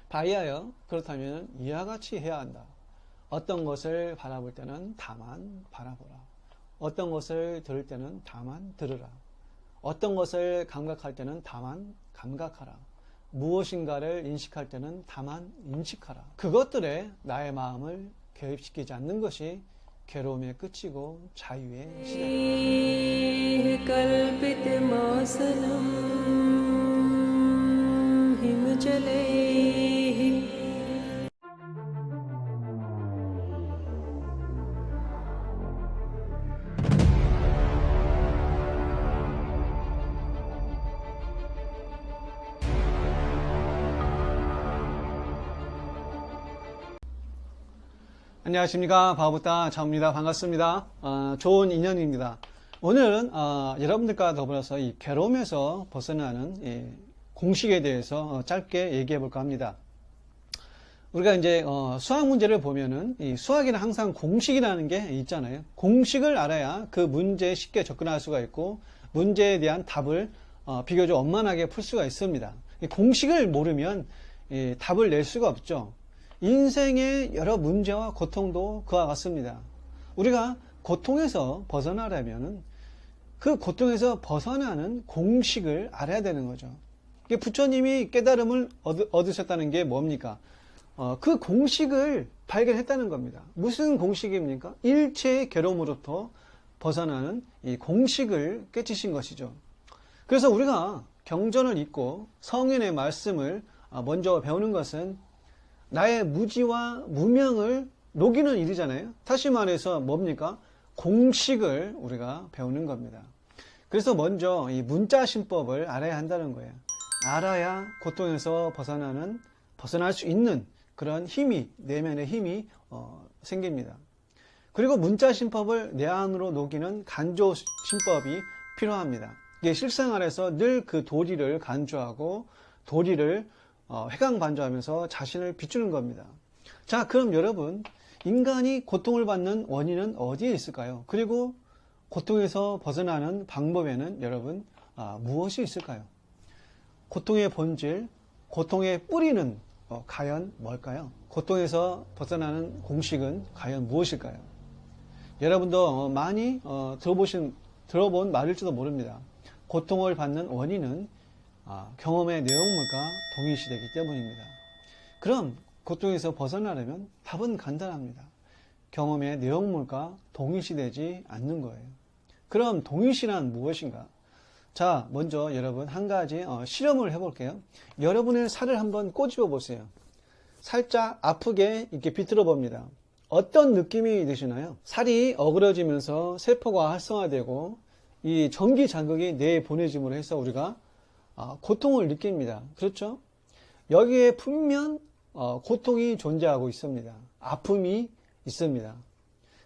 바이하여 그렇다면 이와 같이 해야 한다. 어떤 것을 바라볼 때는 다만 바라보라. 어떤 것을 들을 때는 다만 들으라. 어떤 것을 감각할 때는 다만 감각하라. 무엇인가를 인식할 때는 다만 인식하라. 그것들에 나의 마음을 개입시키지 않는 것이 괴로움의 끝이고 자유의 시작입니다. 안녕하십니까, 바보따 자입니다. 반갑습니다. 좋은 인연입니다. 오늘은 여러분들과 더불어서 이 괴로움에서 벗어나는 이 공식에 대해서 짧게 얘기해 볼까 합니다. 우리가 이제 수학 문제를 보면은 이 수학에는 항상 공식이라는 게 있잖아요. 공식을 알아야 그 문제에 쉽게 접근할 수가 있고 문제에 대한 답을 비교적 원만하게 풀 수가 있습니다. 이 공식을 모르면 답을 낼 수가 없죠. 인생의 여러 문제와 고통도 그와 같습니다. 우리가 고통에서 벗어나려면 그 고통에서 벗어나는 공식을 알아야 되는 거죠. 부처님이 깨달음을 얻으셨다는 게 뭡니까? 그 공식을 발견했다는 겁니다. 무슨 공식입니까? 일체의 괴로움으로부터 벗어나는 이 공식을 깨치신 것이죠. 그래서 우리가 경전을 읽고 성인의 말씀을 먼저 배우는 것은 나의 무지와 무명을 녹이는 일이잖아요. 다시 말해서 뭡니까? 공식을 우리가 배우는 겁니다. 그래서 먼저 이 문자신법을 알아야 한다는 거예요. 알아야 고통에서 벗어날 수 있는 그런 힘이, 내면의 힘이 생깁니다. 그리고 문자신법을 내 안으로 녹이는 간조신법이 필요합니다. 이게 실생활에서 늘 그 도리를 간주하고 도리를 회광반조하면서 자신을 비추는 겁니다. 자, 그럼 여러분, 인간이 고통을 받는 원인은 어디에 있을까요? 그리고 고통에서 벗어나는 방법에는 여러분 무엇이 있을까요? 고통의 본질, 고통의 뿌리는 과연 뭘까요? 고통에서 벗어나는 공식은 과연 무엇일까요? 여러분도 많이 들어본 말일지도 모릅니다. 고통을 받는 원인은 경험의 내용물과 동일시되기 때문입니다. 그럼 고통에서 벗어나려면 답은 간단합니다. 경험의 내용물과 동일시되지 않는 거예요. 그럼 동일시란 무엇인가? 자, 먼저 여러분 한 가지 실험을 해볼게요. 여러분의 살을 한번 꼬집어 보세요. 살짝 아프게 이렇게 비틀어 봅니다. 어떤 느낌이 드시나요? 살이 어그러지면서 세포가 활성화되고 이 전기 자극이 뇌에 보내짐으로 해서 우리가 고통을 느낍니다. 그렇죠? 여기에 분명 고통이 존재하고 있습니다. 아픔이 있습니다.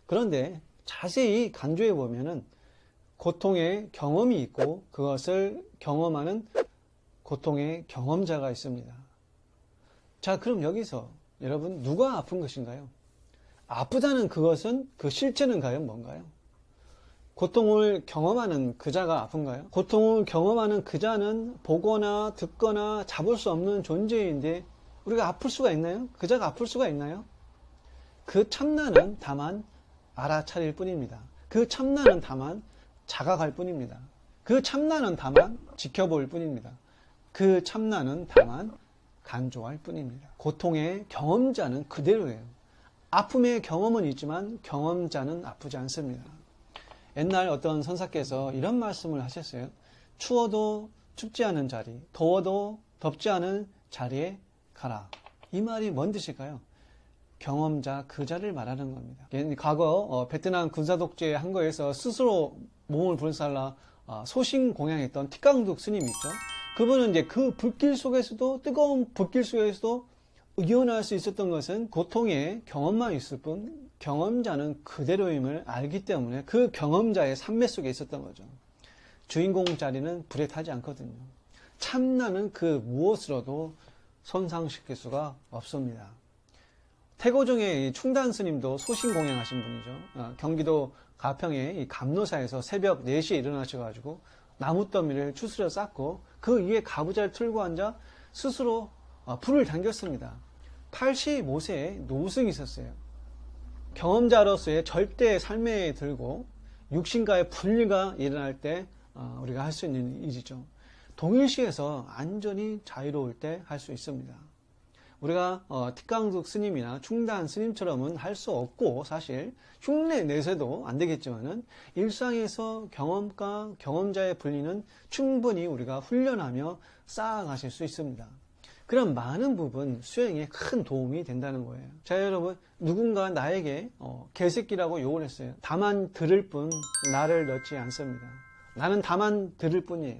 그런데 자세히 간주해 보면은 고통의 경험이 있고 그것을 경험하는 고통의 경험자가 있습니다. 자, 그럼 여기서 여러분 누가 아픈 것인가요? 아프다는 그것은 그 실체는 과연 뭔가요? 고통을 경험하는 그자가 아픈가요? 고통을 경험하는 그자는 보거나 듣거나 잡을 수 없는 존재인데 우리가 아플 수가 있나요? 그자가 아플 수가 있나요? 그 참나는 다만 알아차릴 뿐입니다. 그 참나는 다만 자각할 뿐입니다. 그 참나는 다만 지켜볼 뿐입니다. 그 참나는 다만 간조할 뿐입니다. 고통의 경험자는 그대로예요. 아픔의 경험은 있지만 경험자는 아프지 않습니다. 옛날 어떤 선사께서 이런 말씀을 하셨어요. 추워도 춥지 않은 자리, 더워도 덥지 않은 자리에 가라. 이 말이 뭔 뜻일까요? 경험자 그자를 말하는 겁니다. 과거 베트남 군사독재 한 거에서 스스로 몸을 불살라 소신공양했던 티깡둑 스님 있죠. 그분은 이제 그 불길 속에서도 뜨거운 불길 속에서도 의연할 수 있었던 것은 고통의 경험만 있을 뿐 경험자는 그대로임을 알기 때문에 그 경험자의 삶매 속에 있었던 거죠. 주인공 자리는 불에 타지 않거든요. 참나는 그 무엇으로도 손상시킬 수가 없습니다. 태고종의 충단 스님도 소신공양하신 분이죠. 경기도 가평의 감로사에서 새벽 4시에 일어나셔가지고 나무더미를 추스려 쌓고 그 위에 가부좌를 틀고 앉아 스스로 불을 당겼습니다. 85세에 노승이 있었어요. 경험자로서의 절대 삶에 들고 육신과의 분리가 일어날 때 우리가 할 수 있는 일이죠. 동일시에서 안전히 자유로울 때 할 수 있습니다. 우리가 tik강숙 스님이나 충단 스님처럼은 할 수 없고, 사실 흉내 내세도 안 되겠지만은 일상에서 경험과 경험자의 분리는 충분히 우리가 훈련하며 쌓아가실 수 있습니다. 그런 많은 부분 수행에 큰 도움이 된다는 거예요. 자, 여러분, 누군가 나에게 개새끼라고 욕을 했어요. 다만 들을 뿐 나를 넣지 않습니다. 나는 다만 들을 뿐이에요.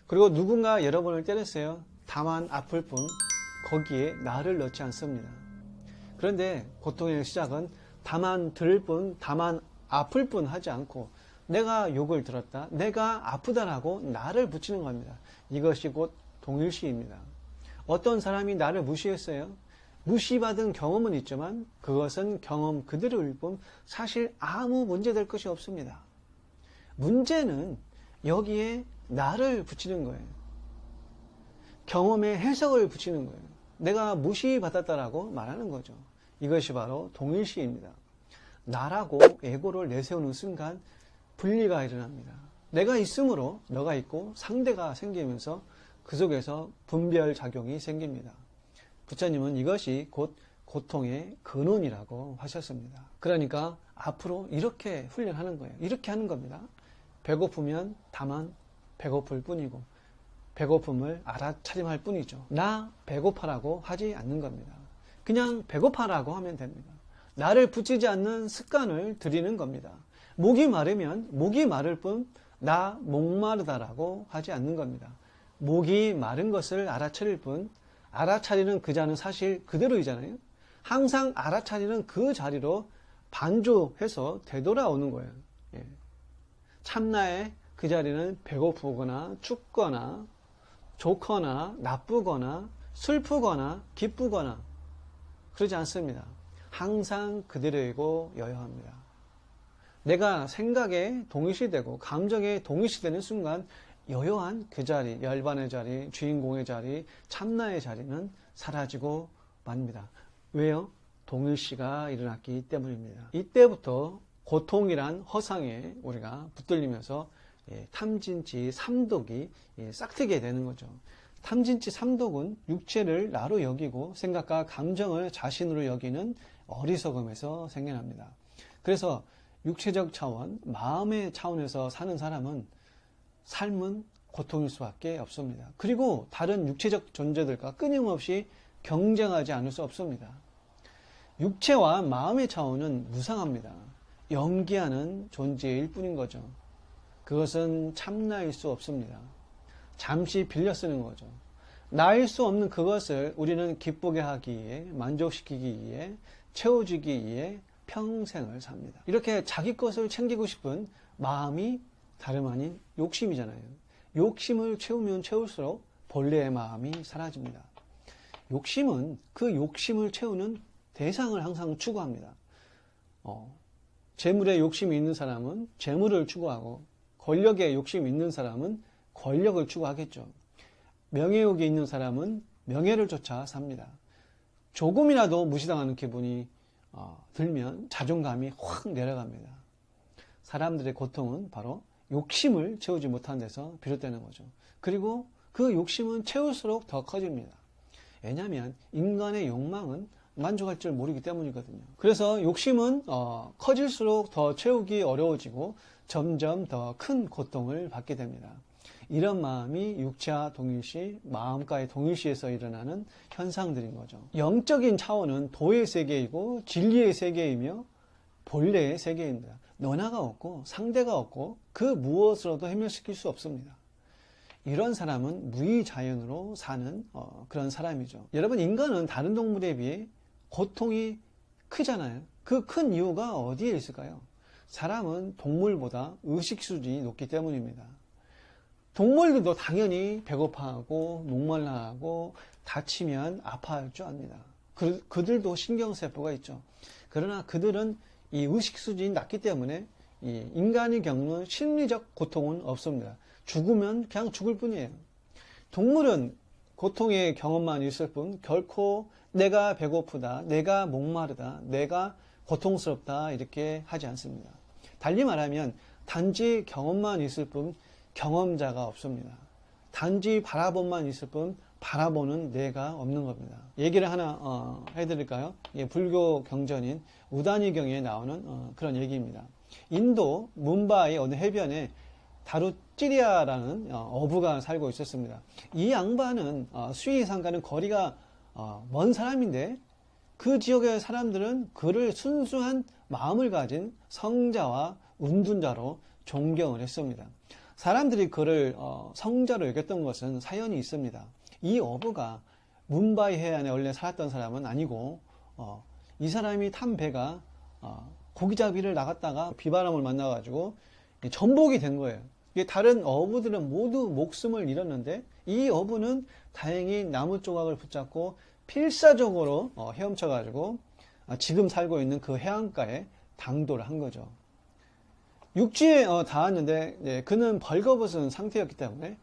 그리고 누군가 여러분을 때렸어요. 다만 아플 뿐 거기에 나를 넣지 않습니다. 그런데 고통의 시작은 다만 들을 뿐, 다만 아플 뿐 하지 않고 내가 욕을 들었다, 내가 아프다라고 나를 붙이는 겁니다. 이것이 곧 동일시입니다. 어떤 사람이 나를 무시했어요. 무시받은 경험은 있지만 그것은 경험 그대로일 뿐 사실 아무 문제될 것이 없습니다. 문제는 여기에 나를 붙이는 거예요. 경험에 해석을 붙이는 거예요. 내가 무시받았다라고 말하는 거죠. 이것이 바로 동일시입니다. 나라고 에고를 내세우는 순간 분리가 일어납니다. 내가 있으므로 너가 있고 상대가 생기면서 그 속에서 분별 작용이 생깁니다. 부처님은 이것이 곧 고통의 근원이라고 하셨습니다. 그러니까 앞으로 이렇게 훈련하는 거예요. 이렇게 하는 겁니다. 배고프면 다만 배고플 뿐이고 배고픔을 알아차림할 뿐이죠. 나 배고파라고 하지 않는 겁니다. 그냥 배고파라고 하면 됩니다. 나를 붙이지 않는 습관을 들이는 겁니다. 목이 마르면 목이 마를 뿐 나 목마르다라고 하지 않는 겁니다. 목이 마른 것을 알아차릴 뿐 알아차리는 그 자는 사실 그대로이잖아요. 항상 알아차리는 그 자리로 반조해서 되돌아오는 거예요. 예. 참나의 그 자리는 배고프거나 춥거나 좋거나 나쁘거나 슬프거나 기쁘거나 그러지 않습니다. 항상 그대로이고 여여합니다. 내가 생각에 동일시되고 감정에 동일시되는 순간 여여한 그 자리, 열반의 자리, 주인공의 자리, 참나의 자리는 사라지고 맙니다. 왜요? 동일시가 일어났기 때문입니다. 이때부터 고통이란 허상에 우리가 붙들리면서 탐진치 삼독이 싹트게 되는 거죠. 탐진치 삼독은 육체를 나로 여기고 생각과 감정을 자신으로 여기는 어리석음에서 생겨납니다. 그래서 육체적 차원, 마음의 차원에서 사는 사람은 삶은 고통일 수밖에 없습니다. 그리고 다른 육체적 존재들과 끊임없이 경쟁하지 않을 수 없습니다. 육체와 마음의 차원은 무상합니다. 연기하는 존재일 뿐인 거죠. 그것은 참나일 수 없습니다. 잠시 빌려 쓰는 거죠. 나일 수 없는 그것을 우리는 기쁘게 하기 위해, 만족시키기 위해, 채워주기 위해 평생을 삽니다. 이렇게 자기 것을 챙기고 싶은 마음이 다름 아닌 욕심이잖아요. 욕심을 채우면 채울수록 본래의 마음이 사라집니다. 욕심은 그 욕심을 채우는 대상을 항상 추구합니다. 재물에 욕심이 있는 사람은 재물을 추구하고 권력에 욕심이 있는 사람은 권력을 추구하겠죠. 명예욕이 있는 사람은 명예를 쫓아 삽니다. 조금이라도 무시당하는 기분이 들면 자존감이 확 내려갑니다. 사람들의 고통은 바로 욕심을 채우지 못한 데서 비롯되는 거죠. 그리고 그 욕심은 채울수록 더 커집니다. 왜냐하면 인간의 욕망은 만족할 줄 모르기 때문이거든요. 그래서 욕심은 커질수록 더 채우기 어려워지고 점점 더 큰 고통을 받게 됩니다. 이런 마음이 육체와 동일시, 마음과의 동일시에서 일어나는 현상들인 거죠. 영적인 차원은 도의 세계이고 진리의 세계이며 본래의 세계입니다. 너나가 없고 상대가 없고 그 무엇으로도 해결시킬 수 없습니다. 이런 사람은 무의자연으로 사는 그런 사람이죠. 여러분, 인간은 다른 동물에 비해 고통이 크잖아요. 그 큰 이유가 어디에 있을까요? 사람은 동물보다 의식 수준이 높기 때문입니다. 동물들도 당연히 배고파하고 목말라하고 다치면 아파할 줄 압니다. 그들도 신경세포가 있죠. 그러나 그들은 이 의식 수준이 낮기 때문에 이 인간이 겪는 심리적 고통은 없습니다. 죽으면 그냥 죽을 뿐이에요. 동물은 고통의 경험만 있을 뿐 결코 내가 배고프다, 내가 목마르다, 내가 고통스럽다 이렇게 하지 않습니다. 달리 말하면 단지 경험만 있을 뿐 경험자가 없습니다. 단지 바라본만 있을 뿐 바라보는 내가 없는 겁니다. 얘기를 하나 해드릴까요? 불교 경전인 우다니경에 나오는 그런 얘기입니다. 인도 뭄바이 어느 해변에 다루찌리아라는 어부가 살고 있었습니다. 이 양반은 수의상과는 거리가 먼 사람인데 그 지역의 사람들은 그를 순수한 마음을 가진 성자와 운둔자로 존경을 했습니다. 사람들이 그를 성자로 여겼던 것은 사연이 있습니다. 이 어부가 뭄바이 해안에 원래 살았던 사람은 아니고 이 사람이 탄 배가 고기잡이를 나갔다가 비바람을 만나가지고 전복이 된 거예요. 다른 어부들은 모두 목숨을 잃었는데 이 어부는 다행히 나무 조각을 붙잡고 필사적으로 헤엄쳐가지고 지금 살고 있는 그 해안가에 당도를 한 거죠. 육지에 닿았는데 그는 벌거벗은 상태였기 때문에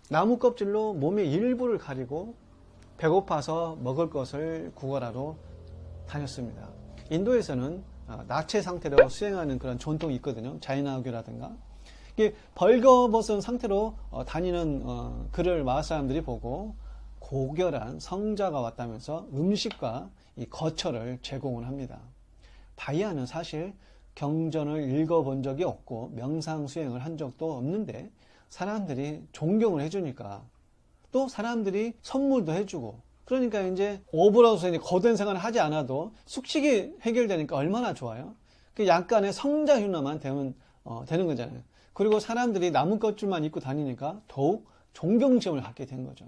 나무 껍질로 몸의 일부를 가리고 배고파서 먹을 것을 구걸하러 다녔습니다. 인도에서는 나체 상태로 수행하는 그런 전통이 있거든요. 자이나교라든가. 벌거벗은 상태로 다니는 그를 마을 사람들이 보고 고결한 성자가 왔다면서 음식과 이 거처를 제공을 합니다. 바이아는 사실 경전을 읽어본 적이 없고 명상 수행을 한 적도 없는데 사람들이 존경을 해주니까 또 사람들이 선물도 해주고 그러니까 이제 어부로서 거된 생활을 하지 않아도 숙식이 해결되니까 얼마나 좋아요. 그 약간의 성자 흉내만 되는 거잖아요. 그리고 사람들이 나무 껍질만 입고 다니니까 더욱 존경심을 갖게 된 거죠.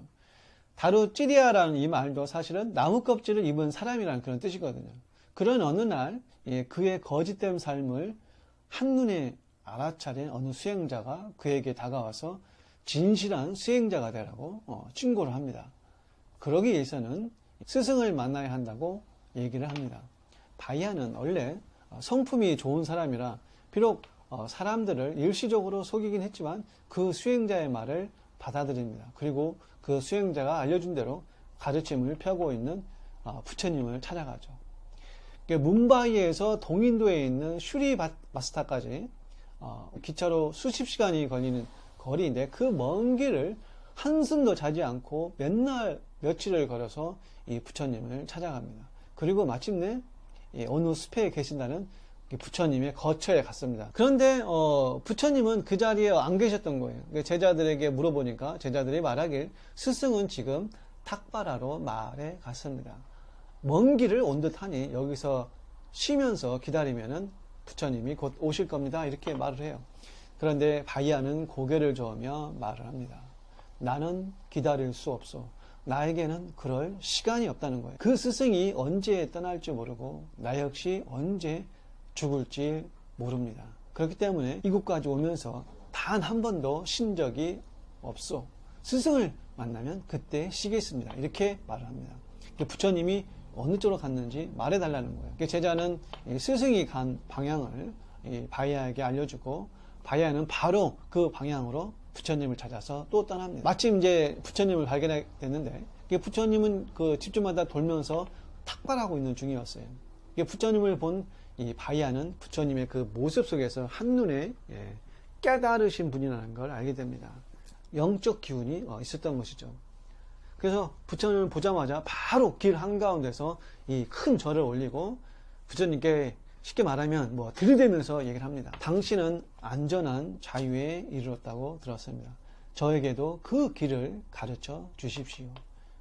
다루찌리아라는 이 말도 사실은 나무 껍질을 입은 사람이라는 그런 뜻이거든요. 그런 어느 날 그의 거짓된 삶을 한눈에 알아차린 어느 수행자가 그에게 다가와서 진실한 수행자가 되라고 충고를 합니다. 그러기 위해서는 스승을 만나야 한다고 얘기를 합니다. 바이아는 원래 성품이 좋은 사람이라 비록 사람들을 일시적으로 속이긴 했지만 그 수행자의 말을 받아들입니다. 그리고 그 수행자가 알려준 대로 가르침을 펴고 있는 부처님을 찾아가죠. 뭄바이에서 동인도에 있는 슈리바스타까지 기차로 수십 시간이 걸리는 거리인데 그 먼 길을 한숨도 자지 않고 맨날 며칠을 걸어서 이 부처님을 찾아갑니다. 그리고 마침내 어느 숲에 계신다는 부처님의 거처에 갔습니다. 그런데 부처님은 그 자리에 안 계셨던 거예요. 제자들에게 물어보니까 제자들이 말하길 스승은 지금 탁바라로 마을에 갔습니다. 먼 길을 온 듯하니 여기서 쉬면서 기다리면은 부처님이 곧 오실 겁니다. 이렇게 말을 해요. 그런데 바이아는 고개를 저으며 말을 합니다. 나는 기다릴 수 없어. 나에게는 그럴 시간이 없다는 거예요. 그 스승이 언제 떠날지 모르고 나 역시 언제 죽을지 모릅니다. 그렇기 때문에 이곳까지 오면서 단 한 번도 쉰 적이 없어. 스승을 만나면 그때 쉬겠습니다. 이렇게 말을 합니다. 부처님이 어느 쪽으로 갔는지 말해달라는 거예요. 제자는 스승이 간 방향을 바이아에게 알려주고 바이아는 바로 그 방향으로 부처님을 찾아서 또 떠납니다. 마침 이제 부처님을 발견하게 됐는데 부처님은 그 집주마다 돌면서 탁발하고 있는 중이었어요. 부처님을 본 이 바이아는 부처님의 그 모습 속에서 한눈에 깨달으신 분이라는 걸 알게 됩니다. 영적 기운이 있었던 것이죠. 그래서 부처님을 보자마자 바로 길 한가운데서 이 큰 절을 올리고 부처님께 쉽게 말하면 들이대면서 얘기를 합니다. 당신은 안전한 자유에 이르렀다고 들었습니다. 저에게도 그 길을 가르쳐 주십시오.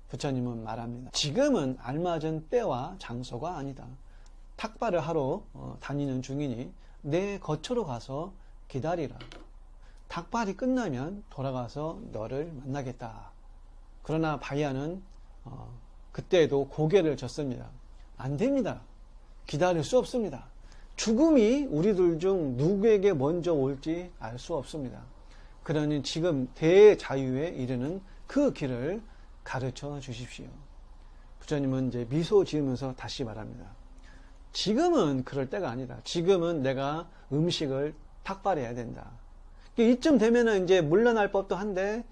부처님은 말합니다. 지금은 알맞은 때와 장소가 아니다. 탁발을 하러 다니는 중이니 내 거처로 가서 기다리라. 탁발이 끝나면 돌아가서 너를 만나겠다. 그러나 바이아는 그때도 고개를 젓습니다. 안 됩니다. 기다릴 수 없습니다. 죽음이 우리들 중 누구에게 먼저 올지 알 수 없습니다. 그러니 지금 대자유에 이르는 그 길을 가르쳐 주십시오. 부처님은 이제 미소 지으면서 다시 말합니다. 지금은 그럴 때가 아니다. 지금은 내가 음식을 탁발해야 된다. 이쯤 되면은 이제 물러날 법도 한데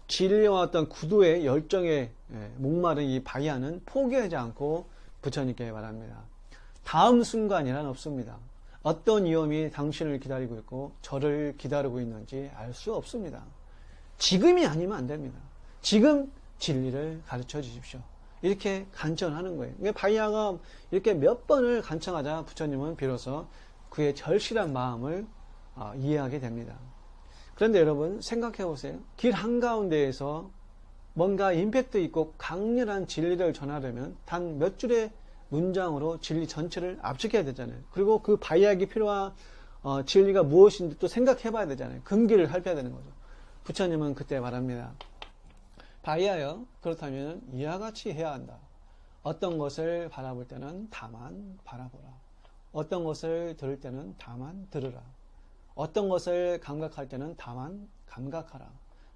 진리와 어떤 구두의 열정에 목마른 이 바야는 포기하지 않고 부처님께 말합니다. 다음 순간이란 없습니다. 어떤 위험이 당신을 기다리고 있고 저를 기다리고 있는지 알 수 없습니다. 지금이 아니면 안 됩니다. 지금 진리를 가르쳐 주십시오. 이렇게 간청하는 거예요. 그러니까 바야가 이렇게 몇 번을 간청하자 부처님은 비로소 그의 절실한 마음을 이해하게 됩니다. 그런데 여러분 생각해 보세요. 길 한가운데에서 뭔가 임팩트 있고 강렬한 진리를 전하려면 단 몇 줄의 문장으로 진리 전체를 압축해야 되잖아요. 그리고 그 바야에게 필요한 진리가 무엇인지 또 생각해 봐야 되잖아요. 근기를 살펴야 되는 거죠. 부처님은 그때 말합니다. 바야여, 그렇다면 이와 같이 해야 한다. 어떤 것을 바라볼 때는 다만 바라보라. 어떤 것을 들을 때는 다만 들으라. 어떤 것을 감각할 때는 다만 감각하라.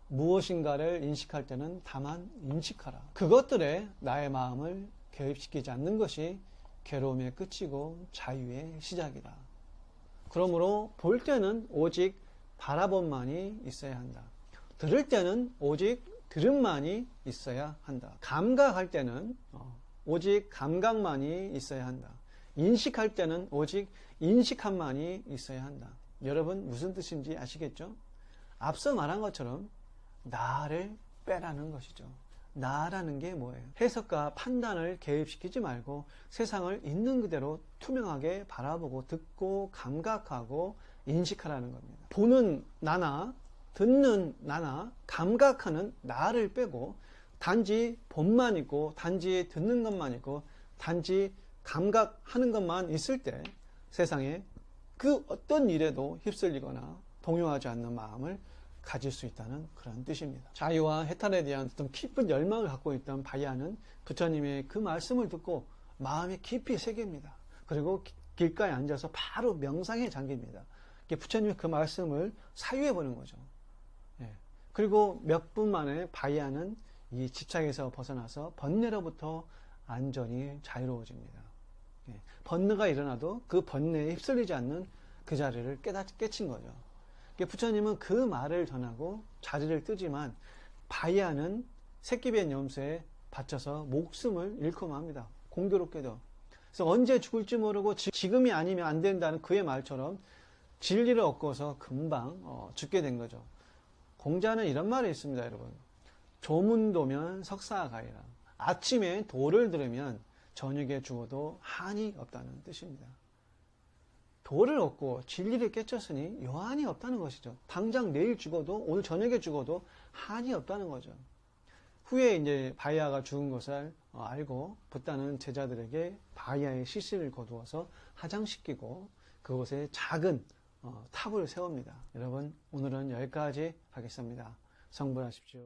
무엇인가를 인식할 때는 다만 인식하라. 그것들에 나의 마음을 개입시키지 않는 것이 괴로움의 끝이고 자유의 시작이다. 그러므로 볼 때는 오직 바라본만이 있어야 한다. 들을 때는 오직 들음만이 있어야 한다. 감각할 때는 오직 감각만이 있어야 한다. 인식할 때는 오직 인식함만이 있어야 한다. 여러분 무슨 뜻인지 아시겠죠? 앞서 말한 것처럼 나를 빼라는 것이죠. 나라는 게 뭐예요? 해석과 판단을 개입시키지 말고 세상을 있는 그대로 투명하게 바라보고 듣고 감각하고 인식하라는 겁니다. 보는 나나 듣는 나나 감각하는 나를 빼고 단지 본만 있고 단지 듣는 것만 있고 단지 감각하는 것만 있을 때 세상에 그 어떤 일에도 휩쓸리거나 동요하지 않는 마음을 가질 수 있다는 그런 뜻입니다. 자유와 해탈에 대한 어떤 깊은 열망을 갖고 있던 바야는 부처님의 그 말씀을 듣고 마음에 깊이 새깁니다. 그리고 길가에 앉아서 바로 명상에 잠깁니다. 부처님의 그 말씀을 사유해 보는 거죠. 그리고 몇 분 만에 바야는 이 집착에서 벗어나서 번뇌로부터 완전히 자유로워집니다. 번뇌가 일어나도 그 번뇌에 휩쓸리지 않는 그 자리를 깨친 거죠. 부처님은 그 말을 전하고 자리를 뜨지만 바야는 새끼뱀 염소에 받쳐서 목숨을 잃고 맙니다. 공교롭게도. 그래서 언제 죽을지 모르고 지금이 아니면 안 된다는 그의 말처럼 진리를 얻고서 금방 죽게 된 거죠. 공자는 이런 말이 있습니다, 여러분. 조문도면 석사가이라. 아침에 도를 들으면 저녁에 죽어도 한이 없다는 뜻입니다. 도를 얻고 진리를 깨쳤으니 여한이 없다는 것이죠. 당장 내일 죽어도 오늘 저녁에 죽어도 한이 없다는 거죠. 후에 이제 바야가 죽은 것을 알고 붓다는 제자들에게 바야의 시신을 거두어서 화장시키고 그곳에 작은 탑을 세웁니다. 여러분 오늘은 여기까지 하겠습니다. 성불하십시오.